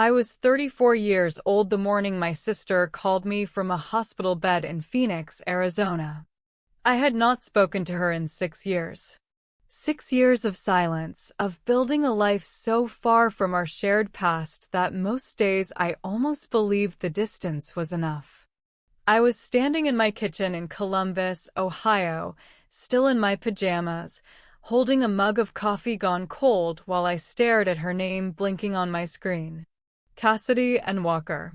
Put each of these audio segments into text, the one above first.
I was 34 years old the morning my sister called me from a hospital bed in Phoenix, Arizona. I had not spoken to her in 6 years. 6 years of silence, of building a life so far from our shared past that most days I almost believed the distance was enough. I was standing in my kitchen in Columbus, Ohio, still in my pajamas, holding a mug of coffee gone cold while I stared at her name blinking on my screen. Cassidy N. Walker.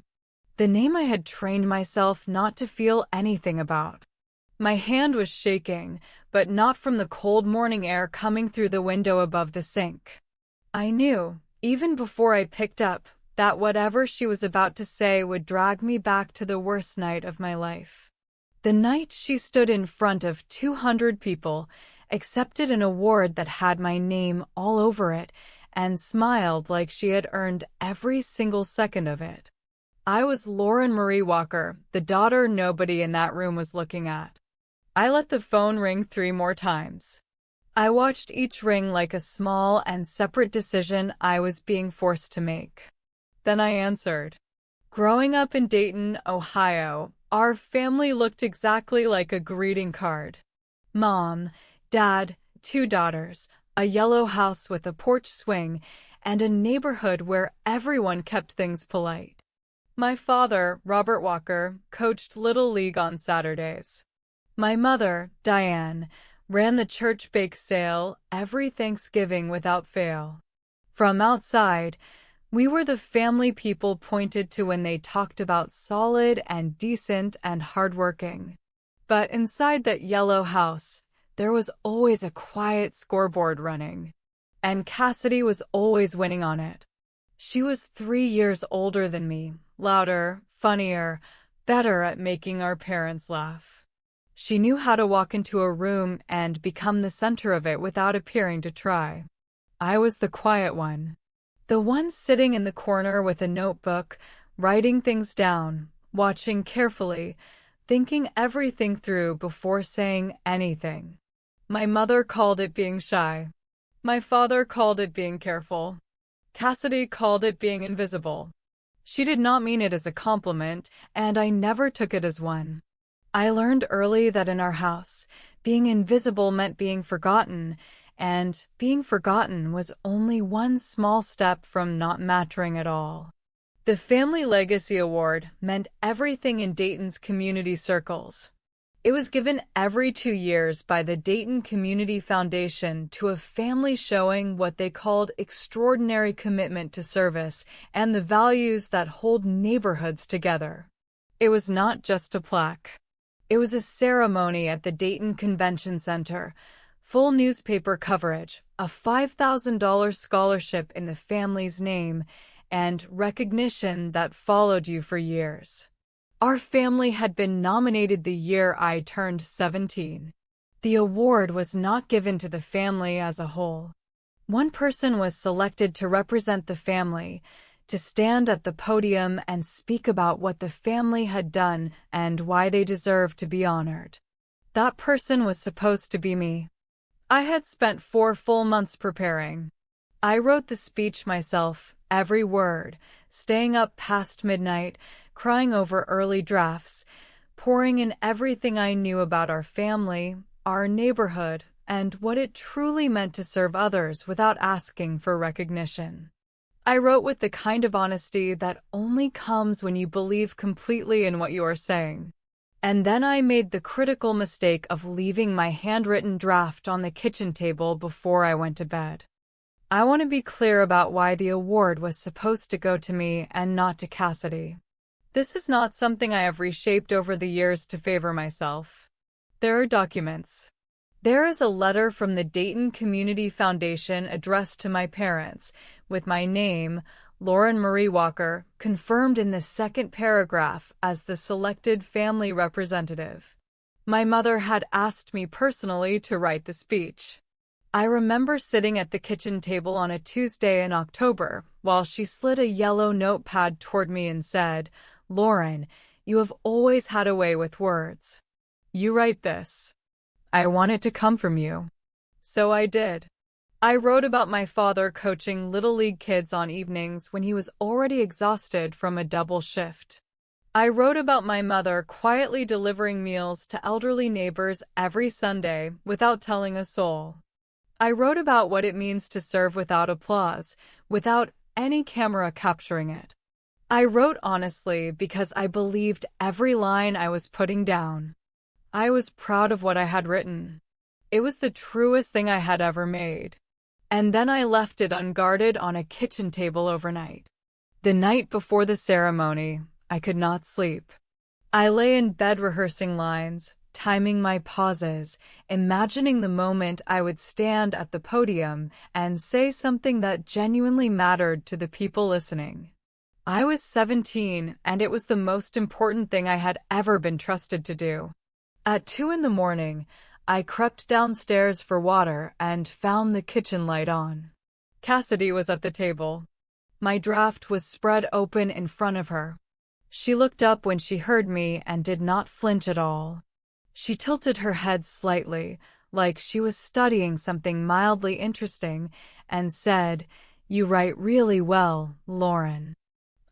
The name I had trained myself not to feel anything about. My hand was shaking, but not from the cold morning air coming through the window above the sink. I knew, even before I picked up, that whatever she was about to say would drag me back to the worst night of my life. The night she stood in front of 200 people, accepted an award that had my name all over it, and smiled like she had earned every single second of it. I was Lauren Marie Walker, the daughter nobody in that room was looking at. I let the phone ring 3 more times. I watched each ring like a small and separate decision I was being forced to make. Then I answered. Growing up in Dayton, Ohio, our family looked exactly like a greeting card. Mom, Dad, 2 daughters, a yellow house with a porch swing, and a neighborhood where everyone kept things polite. My father, Robert Walker, coached Little League on Saturdays. My mother, Diane, ran the church bake sale every Thanksgiving without fail. From outside, we were the family people pointed to when they talked about solid and decent and hardworking. But inside that yellow house, there was always a quiet scoreboard running. And Cassidy was always winning on it. She was 3 years older than me, louder, funnier, better at making our parents laugh. She knew how to walk into a room and become the center of it without appearing to try. I was the quiet one. The one sitting in the corner with a notebook, writing things down, watching carefully, thinking everything through before saying anything. My mother called it being shy. My father called it being careful. Cassidy called it being invisible. She did not mean it as a compliment, and I never took it as one. I learned early that in our house, being invisible meant being forgotten, and being forgotten was only one small step from not mattering at all. The Family Legacy Award meant everything in Dayton's community circles. It was given every 2 years by the Dayton Community Foundation to a family showing what they called extraordinary commitment to service and the values that hold neighborhoods together. It was not just a plaque. It was a ceremony at the Dayton Convention Center, full newspaper coverage, a $5,000 scholarship in the family's name, and recognition that followed you for years. Our family had been nominated the year I turned 17. The award was not given to the family as a whole. One person was selected to represent the family, to stand at the podium and speak about what the family had done and why they deserved to be honored. That person was supposed to be me. I had spent 4 full months preparing. I wrote the speech myself, every word, staying up past midnight, crying over early drafts, pouring in everything I knew about our family, our neighborhood, and what it truly meant to serve others without asking for recognition. I wrote with the kind of honesty that only comes when you believe completely in what you are saying. And then I made the critical mistake of leaving my handwritten draft on the kitchen table before I went to bed. I want to be clear about why the award was supposed to go to me and not to Cassidy. This is not something I have reshaped over the years to favor myself. There are documents. There is a letter from the Dayton Community Foundation addressed to my parents, with my name, Lauren Marie Walker, confirmed in the second paragraph as the selected family representative. My mother had asked me personally to write the speech. I remember sitting at the kitchen table on a Tuesday in October while she slid a yellow notepad toward me and said, "Lauren, you have always had a way with words. You write this. I want it to come from you." So I did. I wrote about my father coaching Little League kids on evenings when he was already exhausted from a double shift. I wrote about my mother quietly delivering meals to elderly neighbors every Sunday without telling a soul. I wrote about what it means to serve without applause, without any camera capturing it. I wrote honestly because I believed every line I was putting down. I was proud of what I had written. It was the truest thing I had ever made. And then I left it unguarded on a kitchen table overnight. The night before the ceremony, I could not sleep. I lay in bed rehearsing lines, timing my pauses, imagining the moment I would stand at the podium and say something that genuinely mattered to the people listening. I was 17, and it was the most important thing I had ever been trusted to do. At 2 in the morning, I crept downstairs for water and found the kitchen light on. Cassidy was at the table. My draft was spread open in front of her. She looked up when she heard me and did not flinch at all. She tilted her head slightly, like she was studying something mildly interesting, and said, "You write really well, Lauren."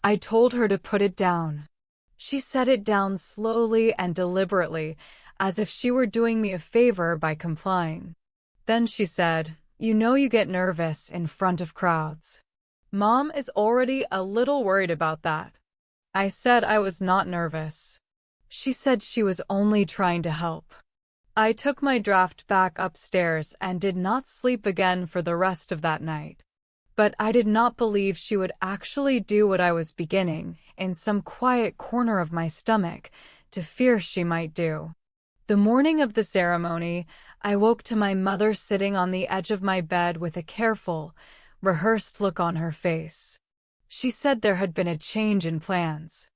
I told her to put it down. She set it down slowly and deliberately, as if she were doing me a favor by complying. Then she said, "You know you get nervous in front of crowds. Mom is already a little worried about that." I said I was not nervous. She said she was only trying to help. I took my draft back upstairs and did not sleep again for the rest of that night. But I did not believe she would actually do what I was beginning, in some quiet corner of my stomach, to fear she might do. The morning of the ceremony, I woke to my mother sitting on the edge of my bed with a careful, rehearsed look on her face. She said there had been a change in plans.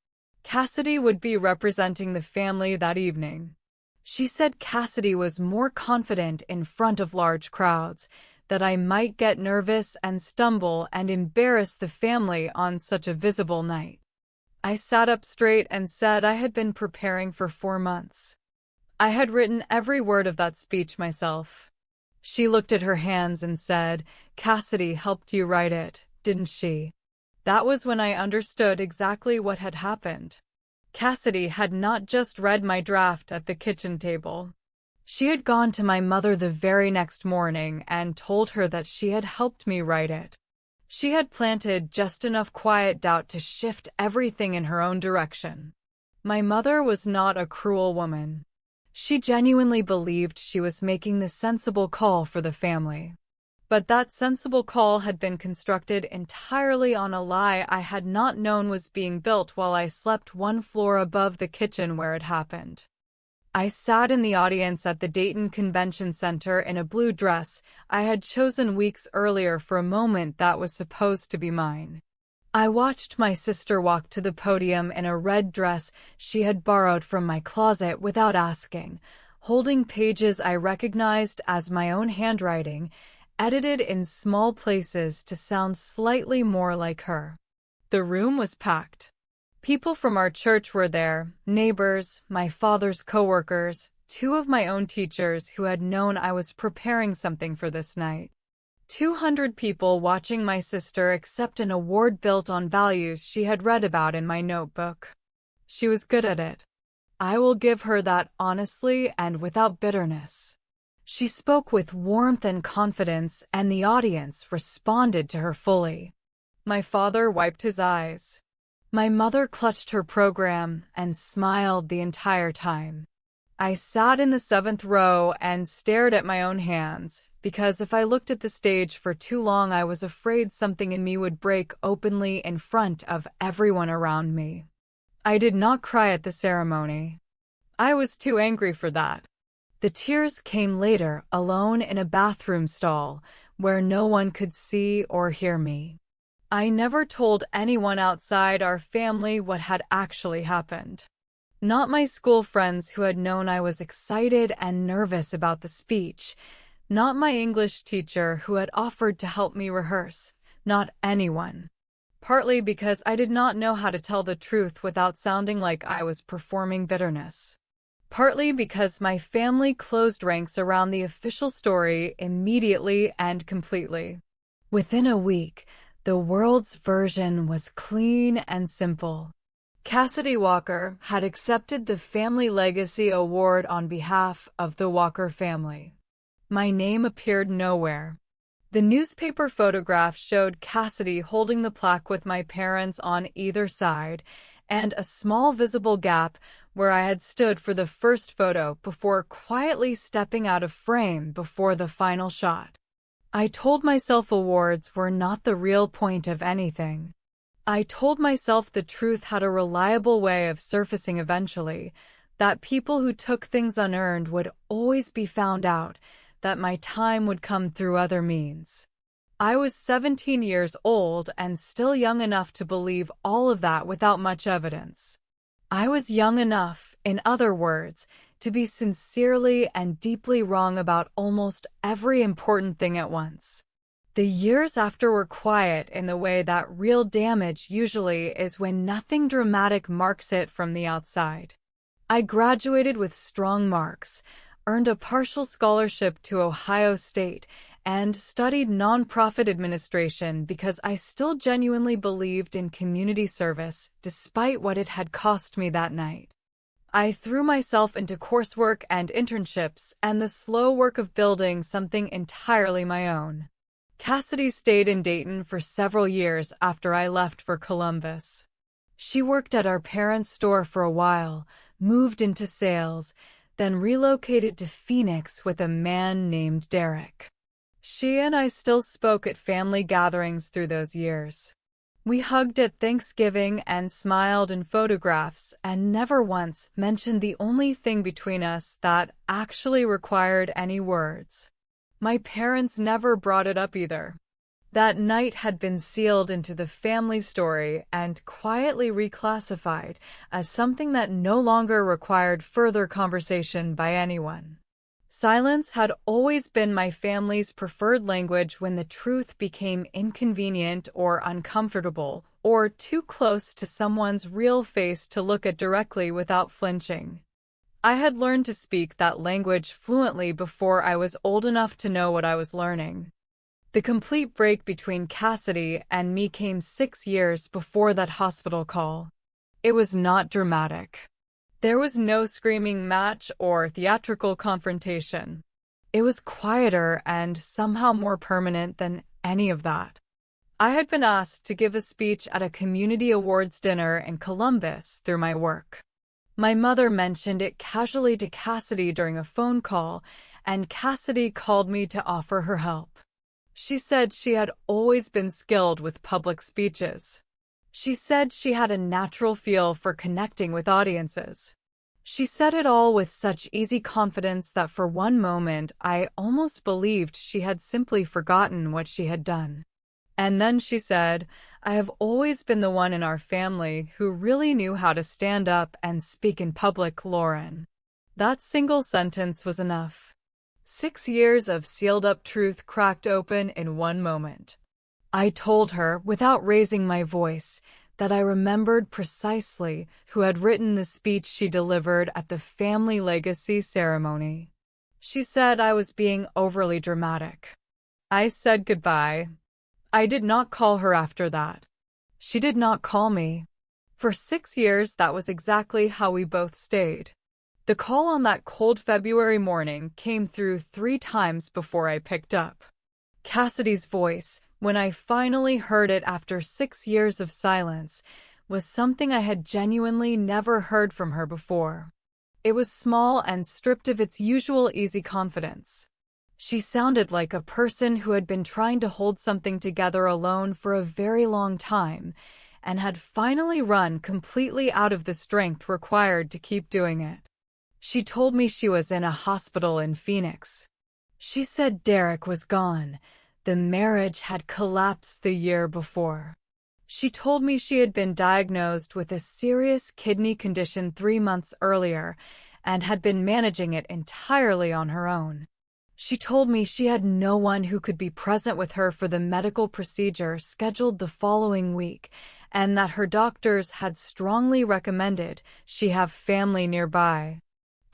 Cassidy would be representing the family that evening. She said Cassidy was more confident in front of large crowds, that I might get nervous and stumble and embarrass the family on such a visible night. I sat up straight and said I had been preparing for 4 months. I had written every word of that speech myself. She looked at her hands and said, "Cassidy helped you write it, didn't she?" That was when I understood exactly what had happened. Cassidy had not just read my draft at the kitchen table. She had gone to my mother the very next morning and told her that she had helped me write it. She had planted just enough quiet doubt to shift everything in her own direction. My mother was not a cruel woman. She genuinely believed she was making the sensible call for the family. But that sensible call had been constructed entirely on a lie I had not known was being built while I slept 1 floor above the kitchen where it happened. I sat in the audience at the Dayton Convention Center in a blue dress I had chosen weeks earlier for a moment that was supposed to be mine. I watched my sister walk to the podium in a red dress she had borrowed from my closet without asking, holding pages I recognized as my own handwriting, edited in small places to sound slightly more like her. The room was packed. People from our church were there, neighbors, my father's coworkers, 2 of my own teachers who had known I was preparing something for this night. 200 people watching my sister accept an award built on values she had read about in my notebook. She was good at it. I will give her that honestly and without bitterness. She spoke with warmth and confidence, and the audience responded to her fully. My father wiped his eyes. My mother clutched her program and smiled the entire time. I sat in the 7th row and stared at my own hands, because if I looked at the stage for too long I was afraid something in me would break openly in front of everyone around me. I did not cry at the ceremony. I was too angry for that. The tears came later, alone in a bathroom stall, where no one could see or hear me. I never told anyone outside our family what had actually happened. Not my school friends who had known I was excited and nervous about the speech. Not my English teacher who had offered to help me rehearse. Not anyone. Partly because I did not know how to tell the truth without sounding like I was performing bitterness. partly because my family closed ranks around the official story immediately and completely. Within a week, the world's version was clean and simple. Cassidy Walker had accepted the Family Legacy Award on behalf of the Walker family. My name appeared nowhere. The newspaper photograph showed Cassidy holding the plaque with my parents on either side, and a small visible gap where I had stood for the first photo before quietly stepping out of frame before the final shot. I told myself awards were not the real point of anything. I told myself the truth had a reliable way of surfacing eventually, that people who took things unearned would always be found out, that my time would come through other means. I was 17 years old and still young enough to believe all of that without much evidence. I was young enough, in other words, to be sincerely and deeply wrong about almost every important thing at once. The years after were quiet in the way that real damage usually is when nothing dramatic marks it from the outside. I graduated with strong marks, earned a partial scholarship to Ohio State, and studied nonprofit administration because I still genuinely believed in community service despite what it had cost me that night. I threw myself into coursework and internships and the slow work of building something entirely my own. Cassidy stayed in Dayton for several years after I left for Columbus. She worked at our parents' store for a while, moved into sales, then relocated to Phoenix with a man named Derek. She and I still spoke at family gatherings through those years. We hugged at Thanksgiving and smiled in photographs and never once mentioned the only thing between us that actually required any words. My parents never brought it up either. That night had been sealed into the family story and quietly reclassified as something that no longer required further conversation by anyone. Silence had always been my family's preferred language when the truth became inconvenient or uncomfortable, or too close to someone's real face to look at directly without flinching. I had learned to speak that language fluently before I was old enough to know what I was learning. The complete break between Cassidy and me came 6 years before that hospital call. It was not dramatic. There was no screaming match or theatrical confrontation. It was quieter and somehow more permanent than any of that. I had been asked to give a speech at a community awards dinner in Columbus through my work. My mother mentioned it casually to Cassidy during a phone call, and Cassidy called me to offer her help. She said she had always been skilled with public speeches. She said she had a natural feel for connecting with audiences. She said it all with such easy confidence that for one moment I almost believed she had simply forgotten what she had done. And then she said, "I have always been the one in our family who really knew how to stand up and speak in public, Lauren." That single sentence was enough. 6 years of sealed-up truth cracked open in one moment. I told her, without raising my voice, that I remembered precisely who had written the speech she delivered at the family legacy ceremony. She said I was being overly dramatic. I said goodbye. I did not call her after that. She did not call me. For 6 years, that was exactly how we both stayed. The call on that cold February morning came through 3 times before I picked up. Cassidy's voice, when I finally heard it after 6 years of silence, was something I had genuinely never heard from her before. It was small and stripped of its usual easy confidence. She sounded like a person who had been trying to hold something together alone for a very long time, and had finally run completely out of the strength required to keep doing it. She told me she was in a hospital in Phoenix. She said Derek was gone. The marriage had collapsed the year before. She told me she had been diagnosed with a serious kidney condition 3 months earlier and had been managing it entirely on her own. She told me she had no one who could be present with her for the medical procedure scheduled the following week, and that her doctors had strongly recommended she have family nearby.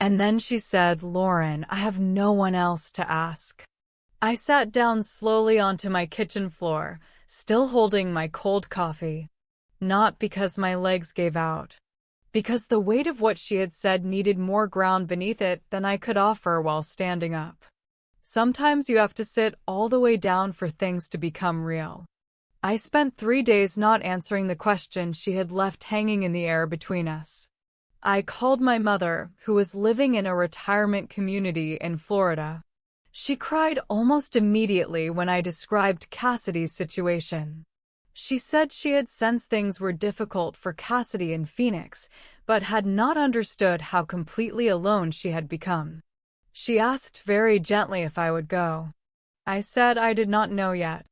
And then she said, "Lauren, I have no one else to ask." I sat down slowly onto my kitchen floor, still holding my cold coffee. Not because my legs gave out, because the weight of what she had said needed more ground beneath it than I could offer while standing up. Sometimes you have to sit all the way down for things to become real. I spent 3 days not answering the question she had left hanging in the air between us. I called my mother, who was living in a retirement community in Florida. She cried almost immediately when I described Cassidy's situation. She said she had sensed things were difficult for Cassidy in Phoenix, but had not understood how completely alone she had become. She asked very gently if I would go. I said I did not know yet.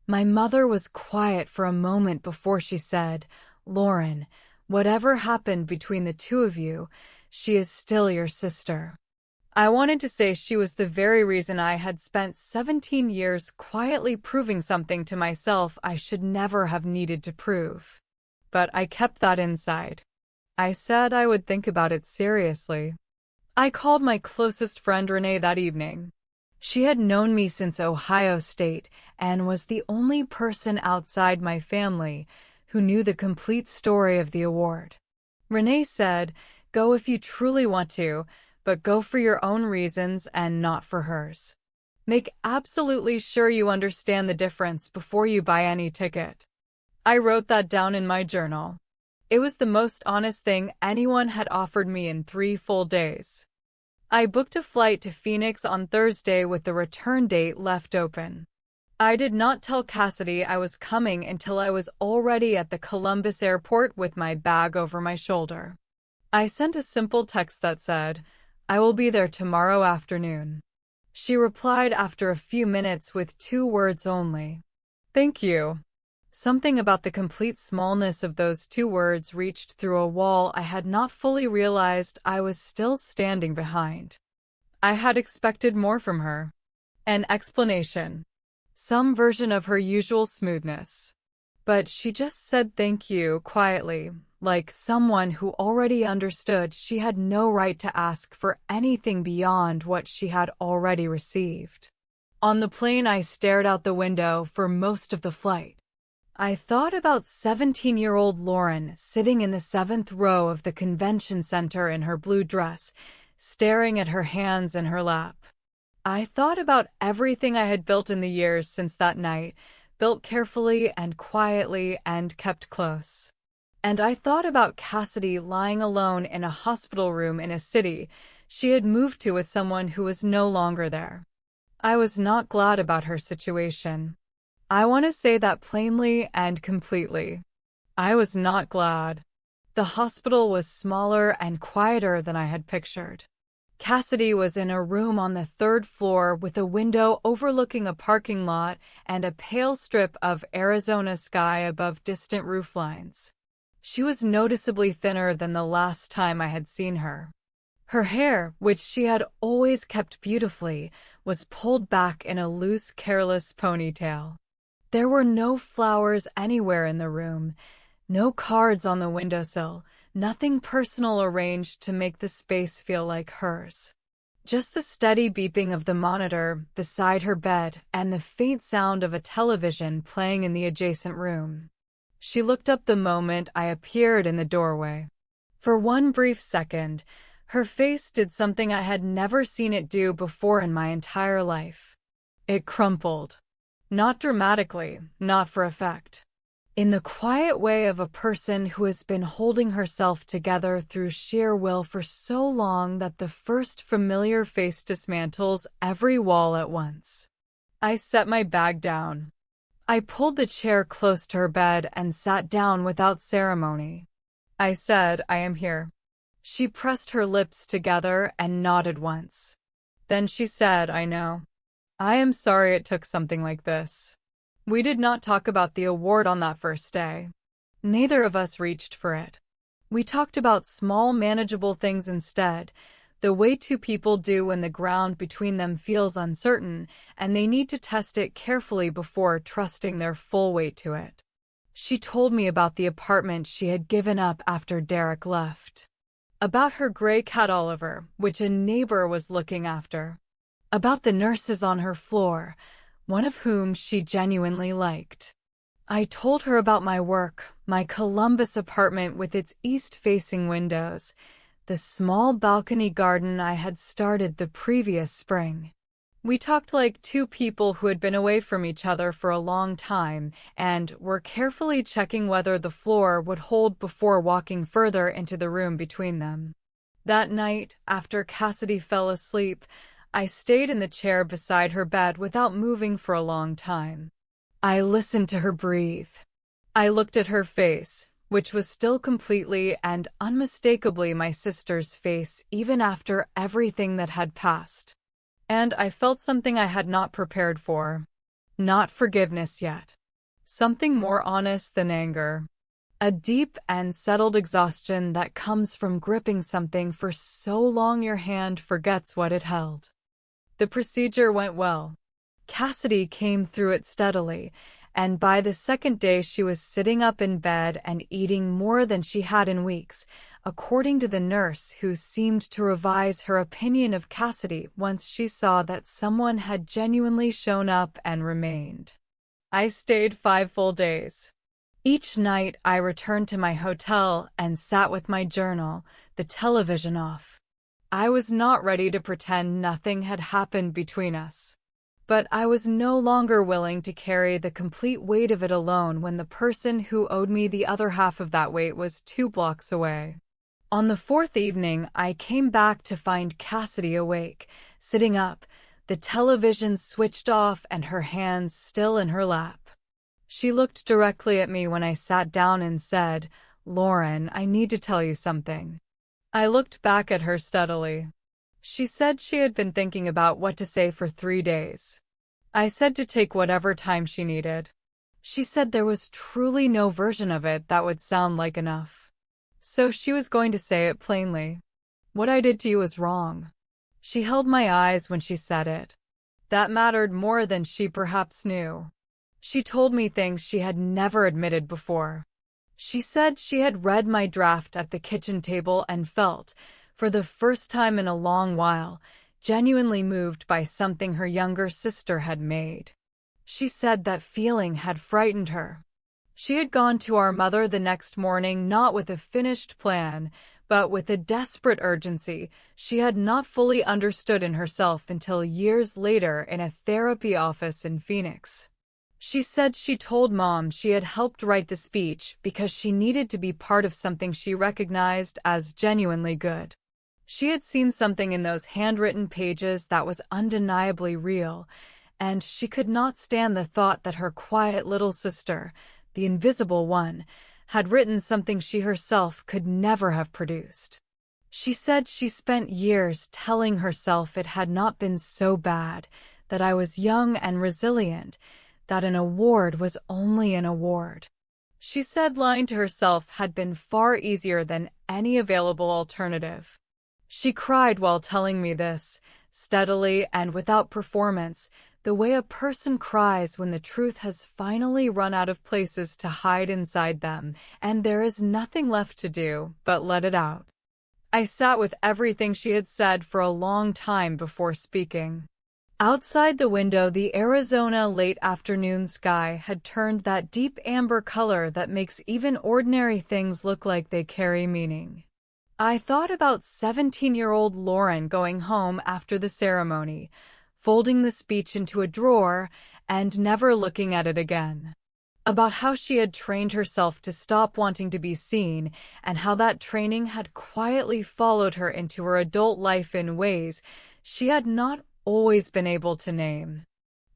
My mother was quiet for a moment before she said, "Lauren, whatever happened between the two of you, she is still your sister." I wanted to say she was the very reason I had spent 17 years quietly proving something to myself I should never have needed to prove. But I kept that inside. I said I would think about it seriously. I called my closest friend Renee that evening. She had known me since Ohio State and was the only person outside my family who knew the complete story of the award. Renee said, "Go if you truly want to, but go for your own reasons and not for hers. Make absolutely sure you understand the difference before you buy any ticket." I wrote that down in my journal. It was the most honest thing anyone had offered me in 3 full days. I booked a flight to Phoenix on Thursday with the return date left open. I did not tell Cassidy I was coming until I was already at the Columbus airport with my bag over my shoulder. I sent a simple text that said, "I will be there tomorrow afternoon." She replied after a few minutes with 2 words only. "Thank you." Something about the complete smallness of those 2 words reached through a wall I had not fully realized I was still standing behind. I had expected more from her. An explanation. Some version of her usual smoothness. But she just said thank you quietly, like someone who already understood she had no right to ask for anything beyond what she had already received. On the plane, I stared out the window for most of the flight. I thought about 17-year-old Lauren sitting in the 7th row of the convention center in her blue dress, staring at her hands in her lap. I thought about everything I had built in the years since that night, built carefully and quietly and kept close. And I thought about Cassidy lying alone in a hospital room in a city she had moved to with someone who was no longer there. I was not glad about her situation. I want to say that plainly and completely. I was not glad. The hospital was smaller and quieter than I had pictured. Cassidy was in a room on the 3rd floor with a window overlooking a parking lot and a pale strip of Arizona sky above distant rooflines. She was noticeably thinner than the last time I had seen her. Her hair, which she had always kept beautifully, was pulled back in a loose, careless ponytail. There were no flowers anywhere in the room, no cards on the windowsill, nothing personal arranged to make the space feel like hers. Just the steady beeping of the monitor beside her bed and the faint sound of a television playing in the adjacent room. She looked up the moment I appeared in the doorway. For one brief second, her face did something I had never seen it do before in my entire life. It crumpled. Not dramatically, not for effect. In the quiet way of a person who has been holding herself together through sheer will for so long that the first familiar face dismantles every wall at once. I set my bag down. I pulled the chair close to her bed and sat down without ceremony. I said, "I am here." She pressed her lips together and nodded once. Then she said, "I know. I am sorry it took something like this." We did not talk about the award on that first day. Neither of us reached for it. We talked about small, manageable things instead, the way 2 people do when the ground between them feels uncertain and they need to test it carefully before trusting their full weight to it. She told me about the apartment she had given up after Derek left. About her gray cat Oliver, which a neighbor was looking after. About the nurses on her floor, one of whom she genuinely liked. I told her about my work, my Columbus apartment with its east-facing windows, the small balcony garden I had started the previous spring. We talked like two people who had been away from each other for a long time and were carefully checking whether the floor would hold before walking further into the room between them. That night, after Cassidy fell asleep, I stayed in the chair beside her bed without moving for a long time. I listened to her breathe. I looked at her face, which was still completely and unmistakably my sister's face even after everything that had passed. And I felt something I had not prepared for. Not forgiveness yet. Something more honest than anger. A deep and settled exhaustion that comes from gripping something for so long your hand forgets what it held. The procedure went well. Cassidy came through it steadily, and by the second day she was sitting up in bed and eating more than she had in weeks, according to the nurse who seemed to revise her opinion of Cassidy once she saw that someone had genuinely shown up and remained. I stayed 5 full days. Each night I returned to my hotel and sat with my journal, the television off. I was not ready to pretend nothing had happened between us. But I was no longer willing to carry the complete weight of it alone when the person who owed me the other half of that weight was 2 blocks away. On the 4th evening, I came back to find Cassidy awake, sitting up, the television switched off and her hands still in her lap. She looked directly at me when I sat down and said, "Lauren, I need to tell you something." I looked back at her steadily. She said she had been thinking about what to say for 3 days. I said to take whatever time she needed. She said there was truly no version of it that would sound like enough. So she was going to say it plainly. What I did to you was wrong. She held my eyes when she said it. That mattered more than she perhaps knew. She told me things she had never admitted before. She said she had read my draft at the kitchen table and felt, for the first time in a long while, genuinely moved by something her younger sister had made. She said that feeling had frightened her. She had gone to our mother the next morning not with a finished plan, but with a desperate urgency she had not fully understood in herself until years later in a therapy office in Phoenix. She said she told Mom she had helped write the speech because she needed to be part of something she recognized as genuinely good. She had seen something in those handwritten pages that was undeniably real, and she could not stand the thought that her quiet little sister, the invisible one, had written something she herself could never have produced. She said she spent years telling herself it had not been so bad, that I was young and resilient, that an award was only an award. She said lying to herself had been far easier than any available alternative. She cried while telling me this, steadily and without performance, the way a person cries when the truth has finally run out of places to hide inside them, and there is nothing left to do but let it out. I sat with everything she had said for a long time before speaking. Outside the window, the Arizona late afternoon sky had turned that deep amber color that makes even ordinary things look like they carry meaning. I thought about 17-year-old Lauren going home after the ceremony, folding the speech into a drawer and never looking at it again. About how she had trained herself to stop wanting to be seen and how that training had quietly followed her into her adult life in ways she had not always been able to name.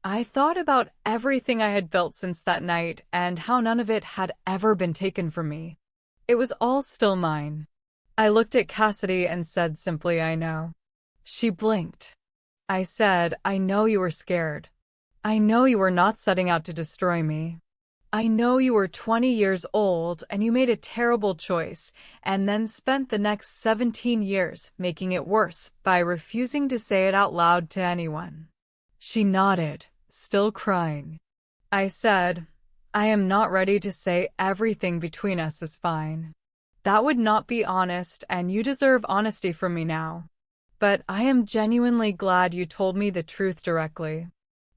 I thought about everything I had built since that night and how none of it had ever been taken from me. It was all still mine. I looked at Cassidy and said simply, "I know." She blinked. I said, "I know you were scared. I know you were not setting out to destroy me. I know you were 20 years old and you made a terrible choice and then spent the next 17 years making it worse by refusing to say it out loud to anyone." She nodded, still crying. I said, "I am not ready to say everything between us is fine. That would not be honest, and you deserve honesty from me now. But I am genuinely glad you told me the truth directly.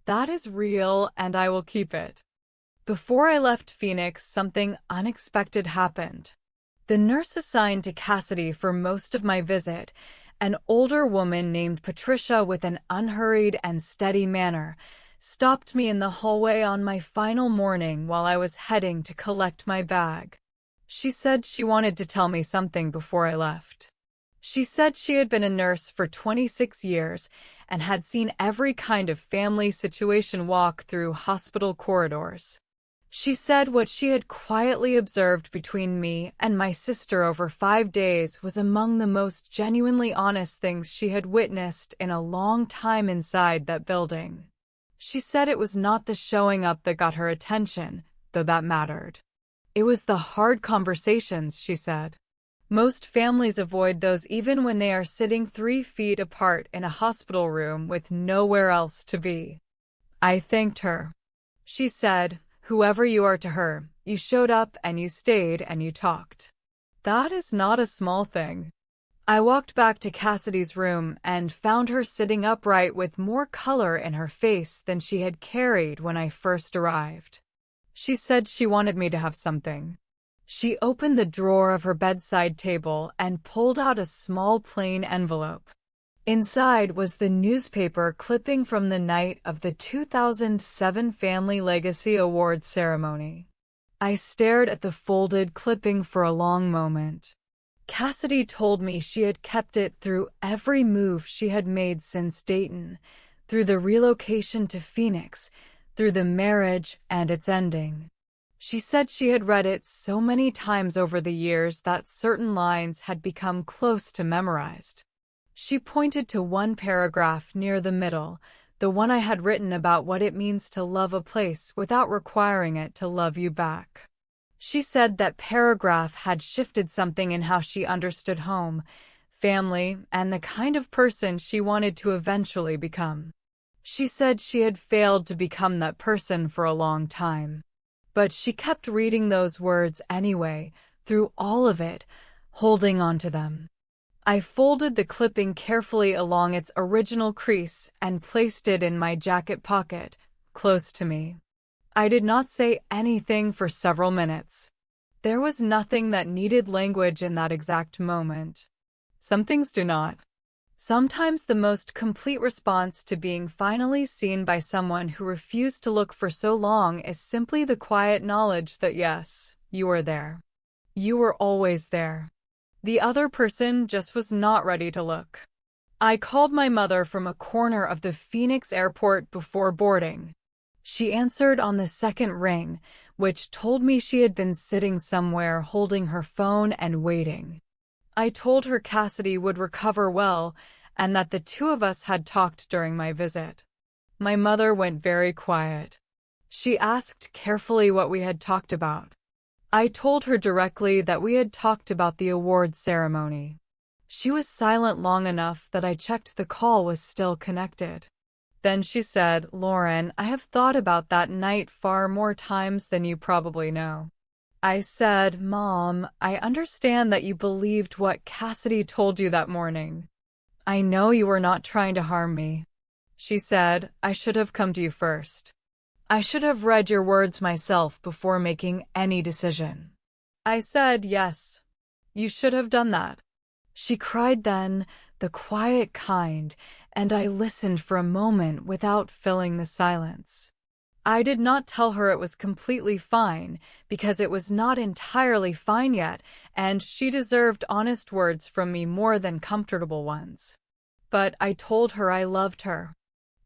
That is real, and I will keep it. Before I left Phoenix, something unexpected happened. The nurse assigned to Cassidy for most of my visit, an older woman named Patricia with an unhurried and steady manner, stopped me in the hallway on my final morning while I was heading to collect my bag. She said she wanted to tell me something before I left. She said she had been a nurse for 26 years and had seen every kind of family situation walk through hospital corridors. She said what she had quietly observed between me and my sister over 5 days was among the most genuinely honest things she had witnessed in a long time inside that building. She said it was not the showing up that got her attention, though that mattered. It was the hard conversations, she said. Most families avoid those even when they are sitting 3 feet apart in a hospital room with nowhere else to be. I thanked her. She said, "Whoever you are to her, you showed up and you stayed and you talked." That is not a small thing. I walked back to Cassidy's room and found her sitting upright with more color in her face than she had carried when I first arrived. She said she wanted me to have something. She opened the drawer of her bedside table and pulled out a small plain envelope. Inside was the newspaper clipping from the night of the 2007 Family Legacy Awards ceremony. I stared at the folded clipping for a long moment. Cassidy told me she had kept it through every move she had made since Dayton, through the relocation to Phoenix, through the marriage and its ending. She said she had read it so many times over the years that certain lines had become close to memorized. She pointed to one paragraph near the middle, the one I had written about what it means to love a place without requiring it to love you back. She said that paragraph had shifted something in how she understood home, family, and the kind of person she wanted to eventually become. She said she had failed to become that person for a long time. But she kept reading those words anyway, through all of it, holding on to them. I folded the clipping carefully along its original crease and placed it in my jacket pocket, close to me. I did not say anything for several minutes. There was nothing that needed language in that exact moment. Some things do not. Sometimes the most complete response to being finally seen by someone who refused to look for so long is simply the quiet knowledge that yes, you are there. You were always there. The other person just was not ready to look. I called my mother from a corner of the Phoenix airport before boarding. She answered on the second ring, which told me she had been sitting somewhere holding her phone and waiting. I told her Cassidy would recover well and that the two of us had talked during my visit. My mother went very quiet. She asked carefully what we had talked about. I told her directly that we had talked about the awards ceremony. She was silent long enough that I checked the call was still connected. Then she said, "Lauren, I have thought about that night far more times than you probably know." I said, "Mom, I understand that you believed what Cassidy told you that morning. I know you were not trying to harm me." She said, "I should have come to you first. I should have read your words myself before making any decision." I said, "Yes, you should have done that." She cried then, the quiet kind, and I listened for a moment without filling the silence. I did not tell her it was completely fine, because it was not entirely fine yet, and she deserved honest words from me more than comfortable ones. But I told her I loved her.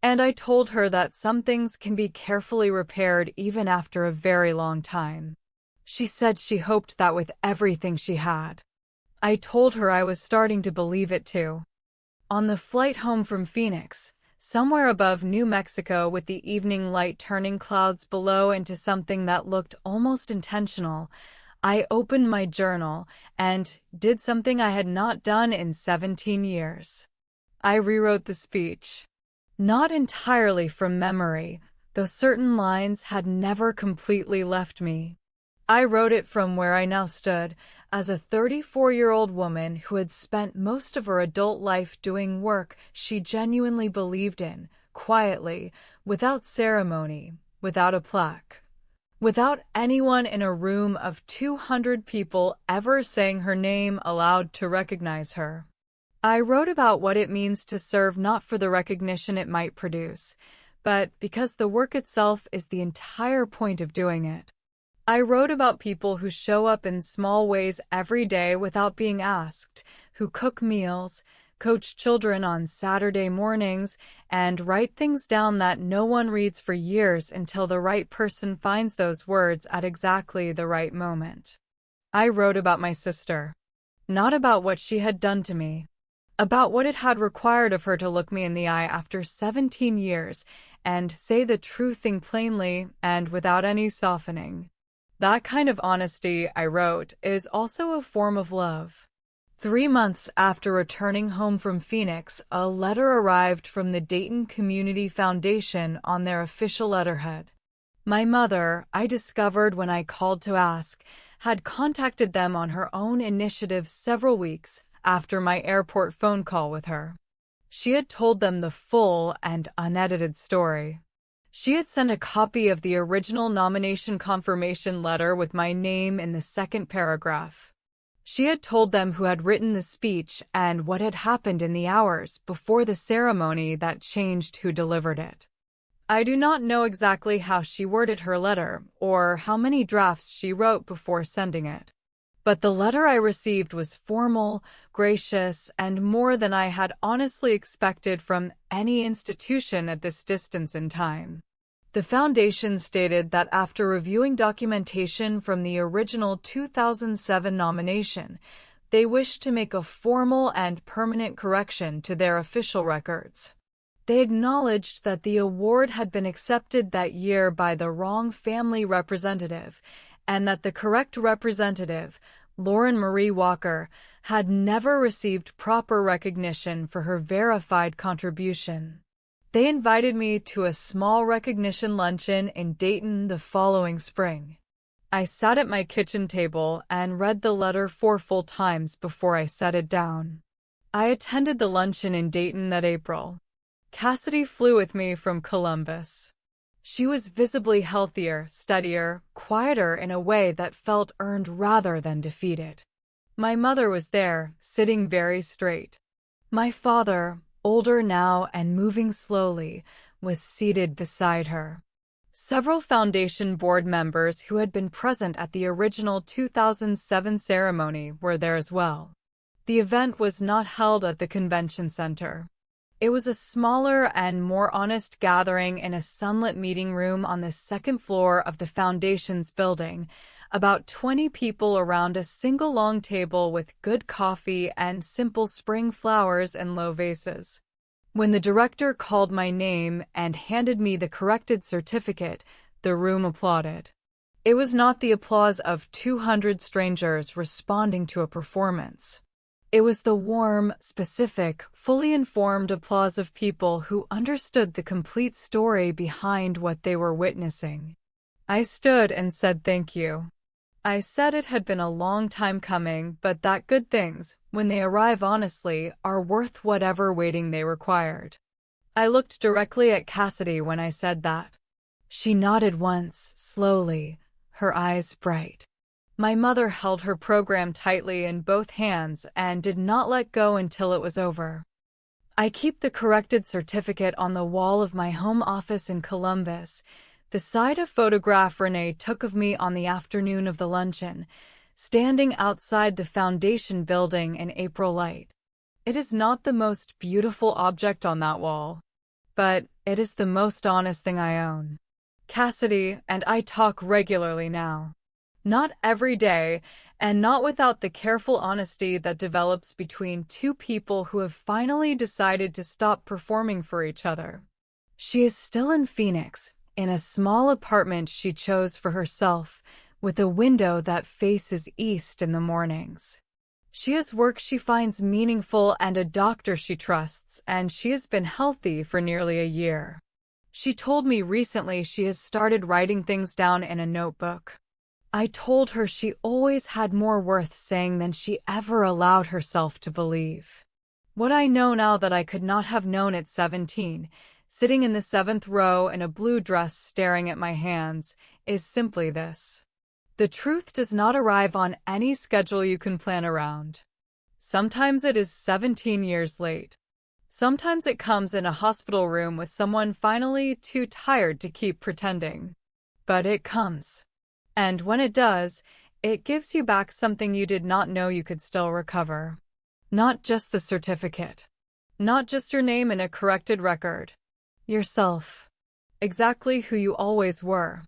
And I told her that some things can be carefully repaired even after a very long time. She said she hoped that with everything she had. I told her I was starting to believe it too. On the flight home from Phoenix, somewhere above New Mexico with the evening light turning clouds below into something that looked almost intentional, I opened my journal and did something I had not done in 17 years. I rewrote the speech. Not entirely from memory, though certain lines had never completely left me. I wrote it from where I now stood, as a 34-year-old woman who had spent most of her adult life doing work she genuinely believed in, quietly, without ceremony, without a plaque, without anyone in a room of 200 people ever saying her name aloud to recognize her. I wrote about what it means to serve not for the recognition it might produce, but because the work itself is the entire point of doing it. I wrote about people who show up in small ways every day without being asked, who cook meals, coach children on Saturday mornings, and write things down that no one reads for years until the right person finds those words at exactly the right moment. I wrote about my sister. Not about what she had done to me. About what it had required of her to look me in the eye after 17 years and say the true thing plainly and without any softening. That kind of honesty, I wrote, is also a form of love. 3 months after returning home from Phoenix, a letter arrived from the Dayton Community Foundation on their official letterhead. My mother, I discovered when I called to ask, had contacted them on her own initiative several weeks after my airport phone call with her. She had told them the full and unedited story. She had sent a copy of the original nomination confirmation letter with my name in the second paragraph. She had told them who had written the speech and what had happened in the hours before the ceremony that changed who delivered it. I do not know exactly how she worded her letter or how many drafts she wrote before sending it. But the letter I received was formal, gracious, and more than I had honestly expected from any institution at this distance in time. The foundation stated that after reviewing documentation from the original 2007 nomination, they wished to make a formal and permanent correction to their official records. They acknowledged that the award had been accepted that year by the wrong family representative, and that the correct representative, Lauren Marie Walker, had never received proper recognition for her verified contribution. They invited me to a small recognition luncheon in Dayton the following spring. I sat at my kitchen table and read the letter 4 full times before I set it down. I attended the luncheon in Dayton that April. Cassidy flew with me from Columbus. She was visibly healthier, steadier, quieter in a way that felt earned rather than defeated. My mother was there, sitting very straight. My father, older now and moving slowly, was seated beside her. Several Foundation board members who had been present at the original 2007 ceremony were there as well. The event was not held at the convention center. It was a smaller and more honest gathering in a sunlit meeting room on the second floor of the Foundation's building, about 20 people around a single long table with good coffee and simple spring flowers in low vases. When the director called my name and handed me the corrected certificate, the room applauded. It was not the applause of 200 strangers responding to a performance. It was the warm, specific, fully informed applause of people who understood the complete story behind what they were witnessing. I stood and said thank you. I said it had been a long time coming, but that good things, when they arrive honestly, are worth whatever waiting they required. I looked directly at Cassidy when I said that. She nodded once, slowly, her eyes bright. My mother held her program tightly in both hands and did not let go until it was over. I keep the corrected certificate on the wall of my home office in Columbus, beside a photograph Renee took of me on the afternoon of the luncheon, standing outside the Foundation building in April light. It is not the most beautiful object on that wall, but it is the most honest thing I own. Cassidy and I talk regularly now. Not every day, and not without the careful honesty that develops between two people who have finally decided to stop performing for each other. She is still in Phoenix, in a small apartment she chose for herself, with a window that faces east in the mornings. She has work she finds meaningful and a doctor she trusts, and she has been healthy for nearly a year. She told me recently she has started writing things down in a notebook. I told her she always had more worth saying than she ever allowed herself to believe. What I know now that I could not have known at 17, sitting in the 7th row in a blue dress staring at my hands, is simply this. The truth does not arrive on any schedule you can plan around. Sometimes it is 17 years late. Sometimes it comes in a hospital room with someone finally too tired to keep pretending. But it comes. And when it does, it gives you back something you did not know you could still recover. Not just the certificate. Not just your name in a corrected record. Yourself. Exactly who you always were.